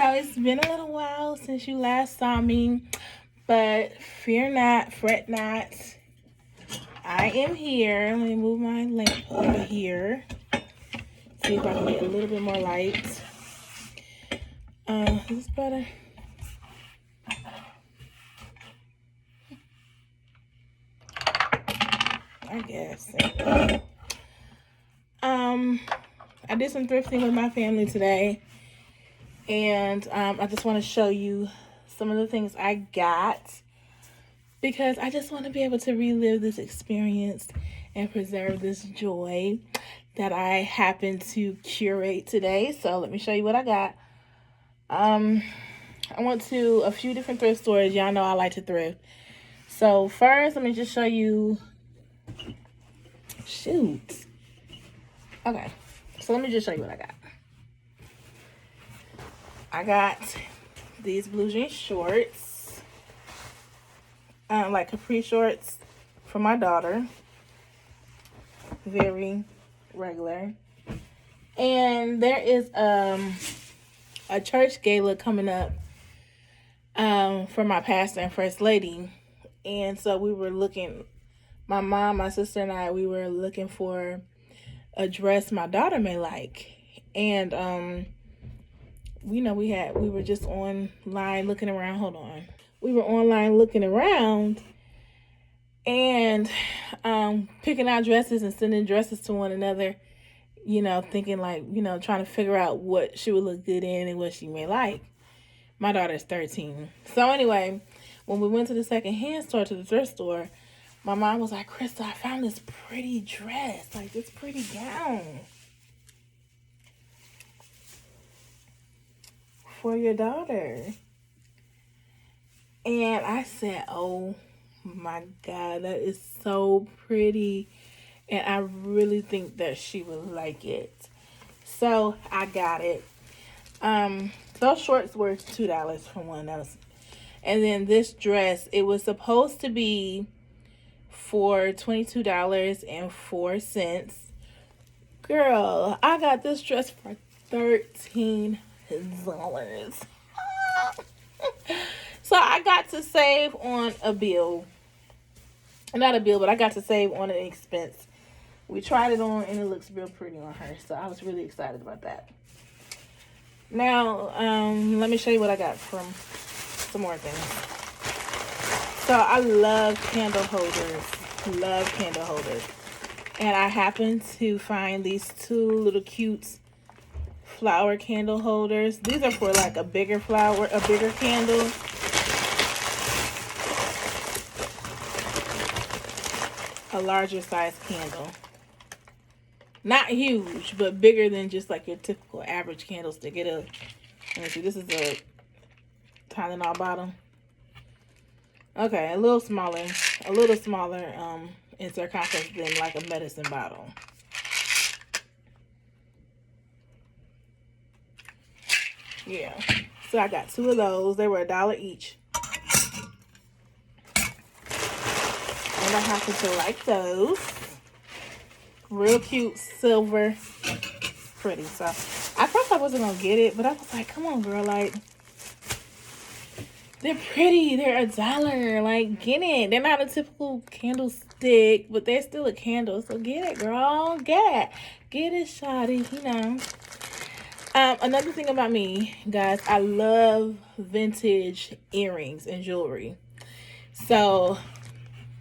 So it's been a little while since you last saw me, but fear not, fret not. I am here. Let me move my lamp over here. See if I can get a little bit more light. Is this better? I guess. I did some thrifting with my family today, and I just want to show you some of the things I got because I just want to be able to relive this experience and preserve this joy that I happen to curate today. So let me show you what I got. I went to a few different thrift stores. Y'all know I like to thrift. So first, let me just show you. Shoot. Okay. So let me just show you what I got. I got these blue jean shorts. Like capri shorts for my daughter. Very regular. And there is a church gala coming up for my pastor and first lady. And so we were looking, my mom, my sister, and I, we were looking for a dress my daughter may like. And we were just online looking around. Hold on. We were online looking around and picking out dresses and sending dresses to one another, thinking like, trying to figure out what she would look good in and what she may like. My daughter's 13. So anyway, when we went to the secondhand store, to the thrift store, my mom was like, Krista, I found this pretty dress, like this pretty gown for your daughter. And I said, oh my God, that is so pretty. And I really think that she would like it. So I got it. Those shorts were $2 from one else. And then this dress, it was supposed to be for $22.04. Girl, I got this dress for $13. So I got to save on a bill. Not a bill, but I got to save on an expense. We tried it on and it looks real pretty on her. So I was really excited about that. Now, let me show you what I got from some more things. So I love candle holders. And I happened to find these two little cute flower candle holders. These are for like a bigger candle. A larger size candle. Not huge, but bigger than just like your typical average candlestick. Let me see, this is a Tylenol bottle. Okay, a little smaller in circumference than like a medicine bottle. Yeah, so I got two of those. They were $1 each. And I happen to like those. Real cute, silver, pretty. So at first I wasn't gonna get it, but I was like, come on girl, like they're pretty, they're $1, like get it. They're not a typical candlestick, but they're still a candle, so get it girl, get it shawty, Another thing about me, guys, I love vintage earrings and jewelry. So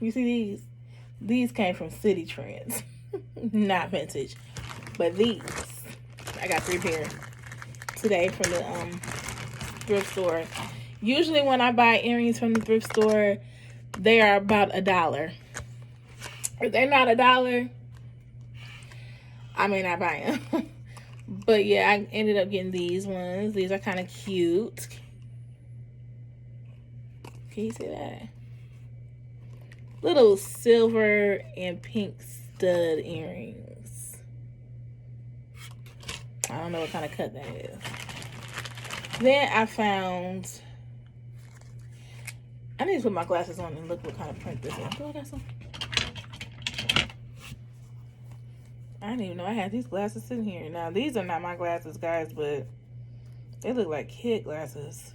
you see these came from City Trends. Not vintage, but these I got 3 pairs today from the thrift store. Usually when I buy earrings from the thrift store, they are about $1. If they're not $1, I may not buy them. But yeah, I ended up getting these ones. These are kind of cute. Can you see that? Little silver and pink stud earrings. I don't know what kind of cut that is. Then I found, I need to put my glasses on and look what kind of print this is. Do I got some? I didn't even know I had these glasses sitting here. Now, these are not my glasses, guys, but They look like kid glasses.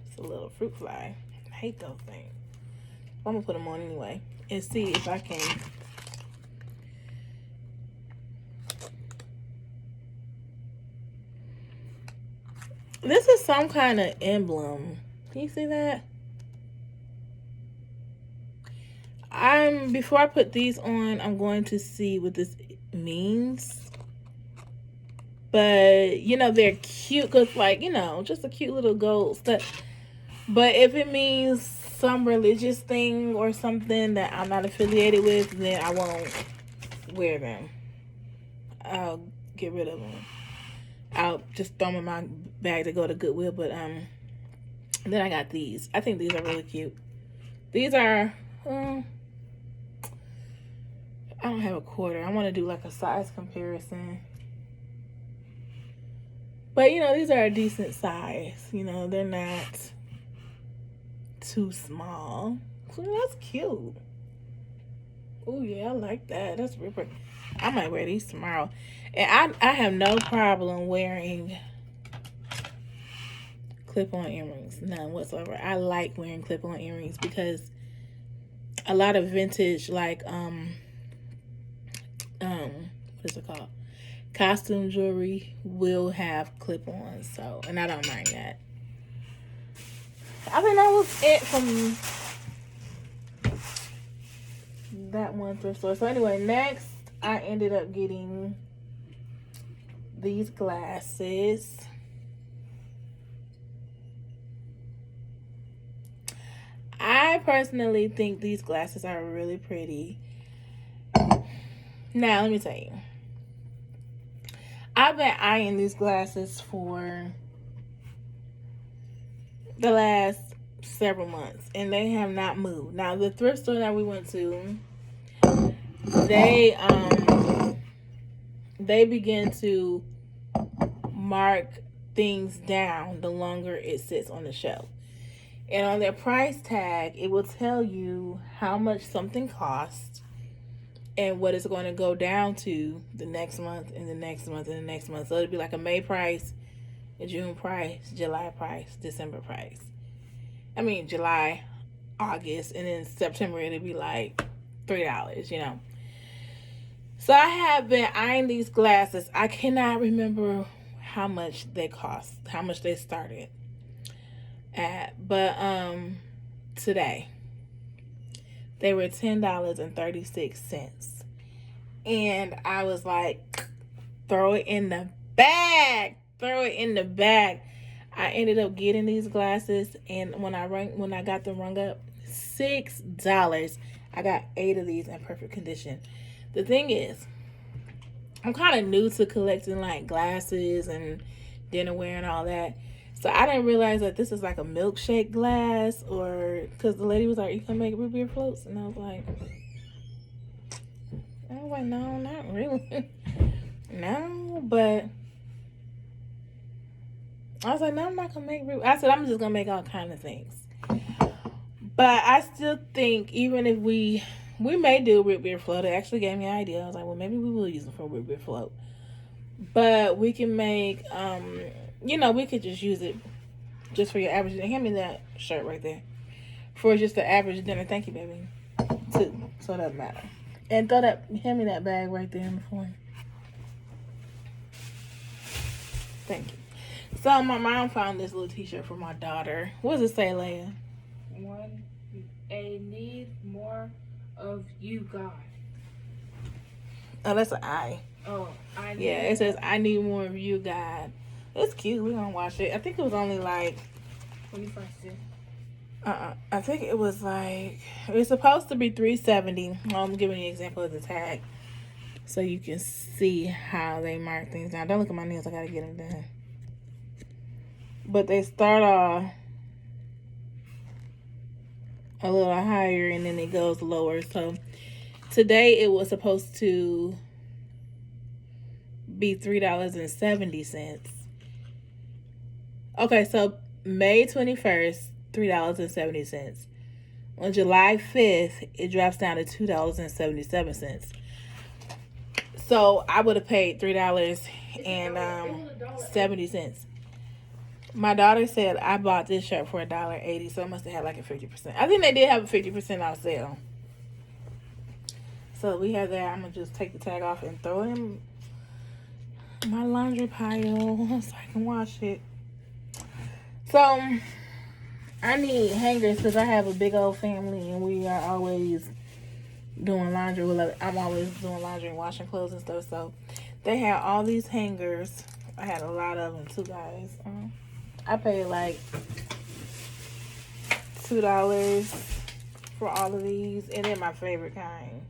It's a little fruit fly. I hate those things. I'm gonna put them on anyway and see if I can. This is some kind of emblem. Can you see that? Before I put these on, I'm going to see what this means. But, you know, they're cute because, like, you know, just a cute little gold stuff. But if it means some religious thing or something that I'm not affiliated with, then I won't wear them. I'll get rid of them. I'll just throw them in my bag to go to Goodwill. But then I got these. I think these are really cute. These are, I don't have a quarter. I want to do like a size comparison. But, you know, these are a decent size. You know, they're not too small. So that's cute. Oh, yeah, I like that. That's real pretty. I might wear these tomorrow. And I have no problem wearing clip-on earrings. None whatsoever. I like wearing clip-on earrings because a lot of vintage, like, what is it called? Costume jewelry will have clip-ons. So, and I don't mind that. I think that was it from that one thrift store. So anyway, next I ended up getting these glasses. I personally think these glasses are really pretty. Now, let me tell you. I've been eyeing these glasses for the last several months, and they have not moved. Now, the thrift store that we went to, they begin to mark things down the longer it sits on the shelf. And on their price tag, it will tell you how much something costs and what it's going to go down to the next month and the next month and the next month. So it'll be like a May price, a June price, July price, December price. I mean, July, August, and then September it'll be like $3, you know. So I have been eyeing these glasses. I cannot remember how much they cost, how much they started at. But today, they were $10.36. And I was like, throw it in the bag. Throw it in the bag. I ended up getting these glasses, and when I got them rung up, $6. I got 8 of these in perfect condition. The thing is, I'm kind of new to collecting like glasses and dinnerware and all that. So I didn't realize that this is like a milkshake glass, or because the lady was like, you can make root beer floats, and I was like, no, not really. No, but I was like, no, I'm not gonna make root. I said, I'm just gonna make all kind of things. But I still think, even if we may do a root beer float. It actually gave me an idea. I was like, well, maybe we will use them for a root beer float. But we can make, you know, we could just use it just for your average dinner. Hand me that shirt right there. For just the average dinner. Thank you, baby. So it doesn't matter. And hand me that bag right there in the phone. Thank you. So my mom found this little t-shirt for my daughter. What does it say, Leia? I need more of you, God. Oh, that's an I. Oh, yeah, it says, I need more of you, God. It's cute. We're going to watch it. I think it was only like 25 cents. I think it was like, it's supposed to be $3.70. I'm giving you an example of the tag so you can see how they mark things down. Don't look at my nails. I got to get them done. But they start off a little higher and then it goes lower. So today it was supposed to be $3.70. Okay, so May 21st, $3.70. On July 5th, it drops down to $2.77. So I would have paid $3.70. My daughter said I bought this shirt for $1.80, so it must have had like a 50%. I think they did have a 50% off sale. So we have that. I'm gonna just take the tag off and throw it in my laundry pile so I can wash it. So I need hangers because I have a big old family and we are always doing laundry. I'm always doing laundry and washing clothes and stuff. So they had all these hangers. I had a lot of them too, guys. I paid like $2 for all of these, and they're my favorite kind.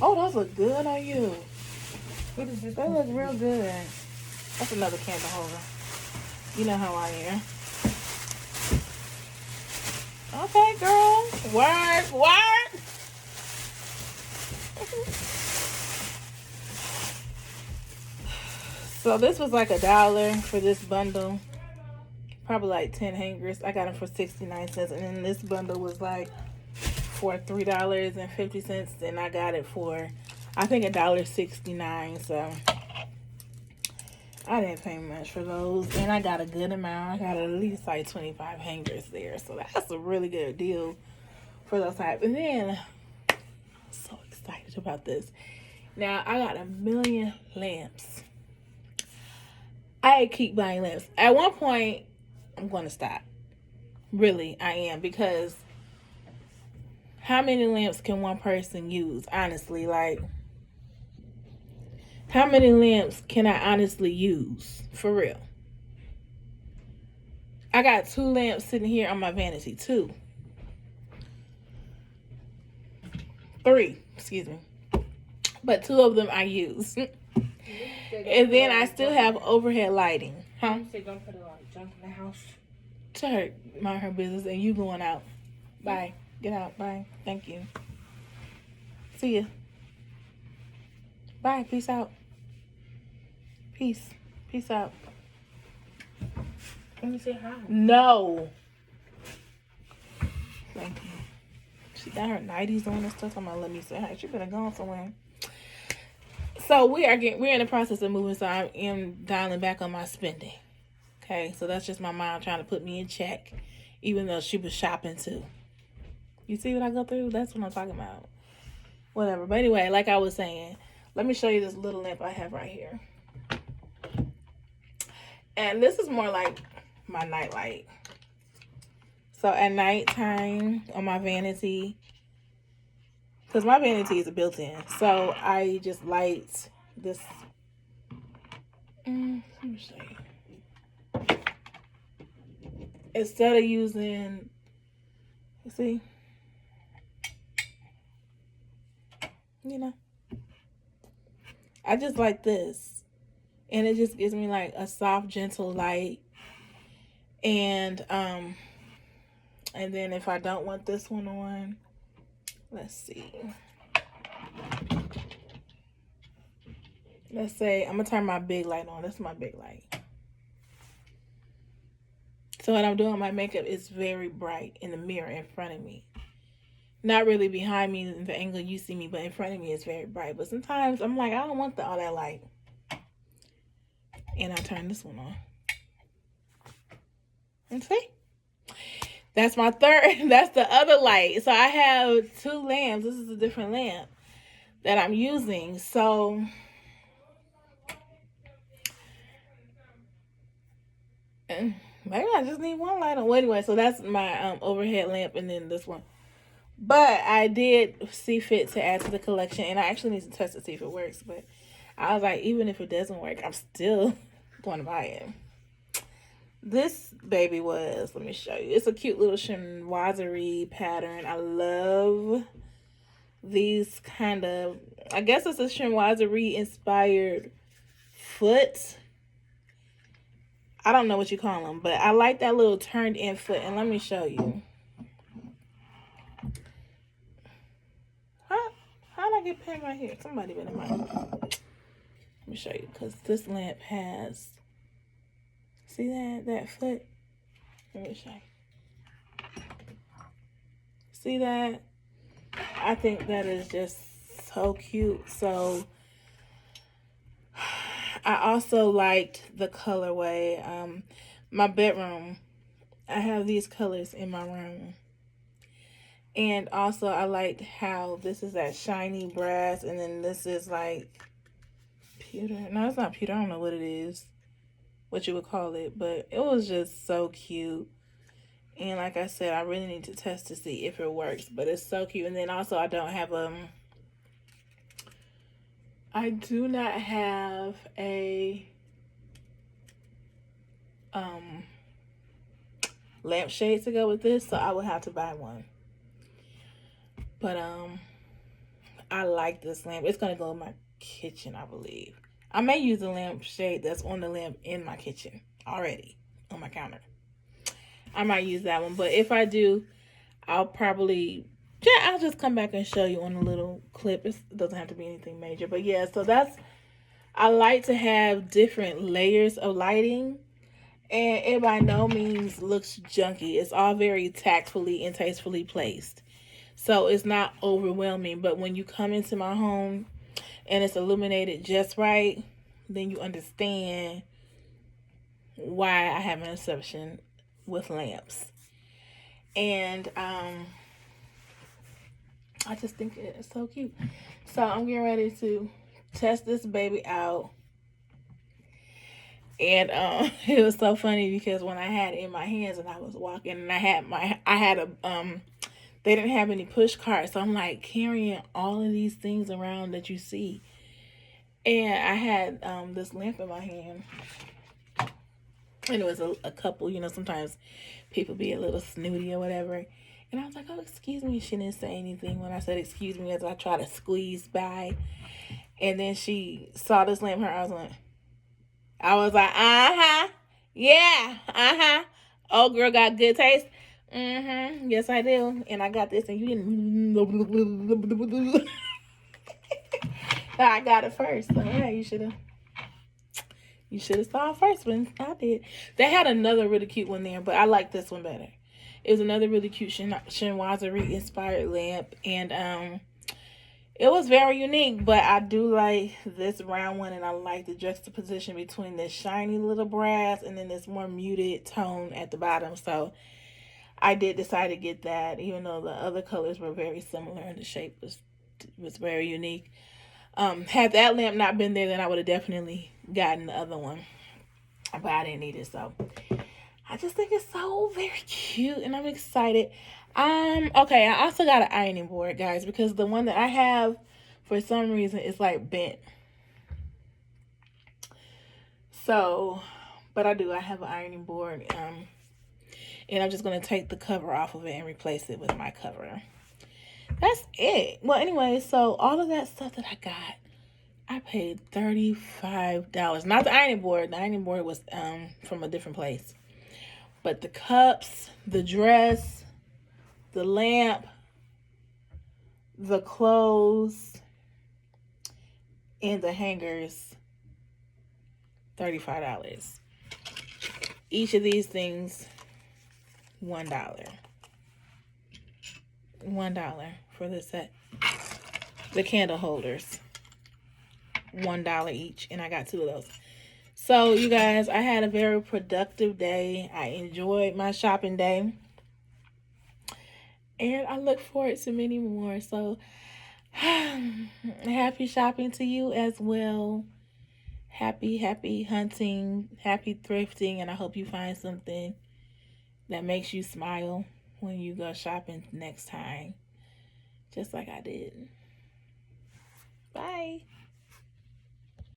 Oh, those look good on you. What is this? They look real good. That's another candle holder. You know how I am. Okay, girl. Work. So this was like $1 for this bundle. Probably like 10 hangers. I got them for 69 cents. And then this bundle was like for $3.50. And I got it for, I think, $1.69. So I didn't pay much for those. And I got a good amount. I got at least like 25 hangers there. So that's a really good deal for those type. And then, I'm so excited about this. Now, I got 1,000,000 lamps. I keep buying lamps. At one point, I'm going to stop. Really, I am. Because how many lamps can one person use? Honestly, like, how many lamps can I honestly use? For real. I got 2 lamps sitting here on my vanity. 2. 3, excuse me. But 2 of them I use. And then I still have overhead lighting. Huh? You said don't put a lot of junk in the house. To her, mind her business, and you going out. Bye. Get out. Bye. Thank you. See ya. Bye. Peace out. Peace. Peace out. Let me say hi. No. Thank you. She got her 90s on and stuff. I'm gonna let me say hi. She could have gone somewhere. So we're in the process of moving, so I am dialing back on my spending. Okay, so that's just my mom trying to put me in check, even though she was shopping too. You see what I go through? That's what I'm talking about. Whatever. But anyway, like I was saying, let me show you this little lamp I have right here. And this is more like my night light. So at nighttime on my vanity, because my vanity is a built-in, so I just light this. Let me show you. Instead of using, you see, I just like this, and it just gives me like a soft, gentle light. And then if I don't want this one on, let's see. Let's say I'm gonna turn my big light on. This is my big light. So when I'm doing my makeup, it's very bright in the mirror in front of me. Not really behind me in the angle you see me, but in front of me it's very bright. But sometimes I'm like, I don't want all that light. And I turn this one on. And see? That's my third. That's the other light. So I have 2 lamps. This is a different lamp that I'm using. So maybe I just need one light on. Well, anyway, so that's my overhead lamp, and then this one. But I did see fit to add to the collection, and I actually need to test to see if it works. But I was like, even if it doesn't work, I'm still going to buy it. This baby was, let me show you. It's a cute little chinoiserie pattern. I love these kind of, I guess it's a chinoiserie inspired foot. I don't know what you call them, but I like that little turned in foot. And let me show you. How did I get pinned right here? Somebody been in my, let me show you, because this lamp has, see that foot? Let me show you. See that? I think that is just so cute. So I also liked the colorway. My bedroom, I have these colors in my room. And also I liked how this is that shiny brass, and then this is like pewter. No, it's not pewter. I don't know what it is, what you would call it, but it was just so cute. And like I said, I really need to test to see if it works, but it's so cute. And then also I do not have a lampshade to go with this, so I would have to buy one. But I like this lamp. It's gonna go in my kitchen, I believe. I may use the lampshade that's on the lamp in my kitchen already on my counter. I might use that one, but if I do, I'll just come back and show you on a little clip. It doesn't have to be anything major, but yeah. So I like to have different layers of lighting, and it by no means looks junky. It's all very tactfully and tastefully placed, so it's not overwhelming. But when you come into my home and it's illuminated just right, then you understand why I have an obsession with lamps. And I just think it's so cute. So I'm getting ready to test this baby out. And it was so funny because when I had it in my hands and I was walking, and they didn't have any push carts, so I'm like carrying all of these things around that you see. And I had this lamp in my hand, and it was a couple, sometimes people be a little snooty or whatever. And I was like, oh, excuse me. She didn't say anything when I said excuse me as I try to squeeze by. And then she saw this lamp in her eyes and I was like, uh-huh. Yeah, uh-huh. Oh, girl got good taste. Mm-hmm. Yes, I do. And I got this and you didn't. I got it first. So yeah, you should have saw it first when I did. They had another really cute one there, but I like this one better. It was another really cute chinoiserie inspired lamp, and it was very unique. But I do like this round one, and I like the juxtaposition between this shiny little brass and then this more muted tone at the bottom. So I did decide to get that, even though the other colors were very similar and the shape was very unique. Had that lamp not been there, then I would have definitely gotten the other one, but I didn't need it. So I just think it's so very cute, and I'm excited. Okay, I also got an ironing board, guys, because the one that I have, for some reason, is like bent. So, but I have an ironing board, and I'm just gonna take the cover off of it and replace it with my cover. That's it. Well, anyway, so all of that stuff that I got, I paid $35. Not the ironing board. The ironing board was from a different place. But the cups, the dress, the lamp, the clothes, and the hangers, $35. Each of these things, $1. $1 for the set. The candle holders, $1 each, and I got 2 of those. So you guys, I had a very productive day. I enjoyed my shopping day, and I look forward to many more. So happy shopping to you as well. Happy hunting, happy thrifting, and I hope you find something that makes you smile when you go shopping next time, just like I did. Bye.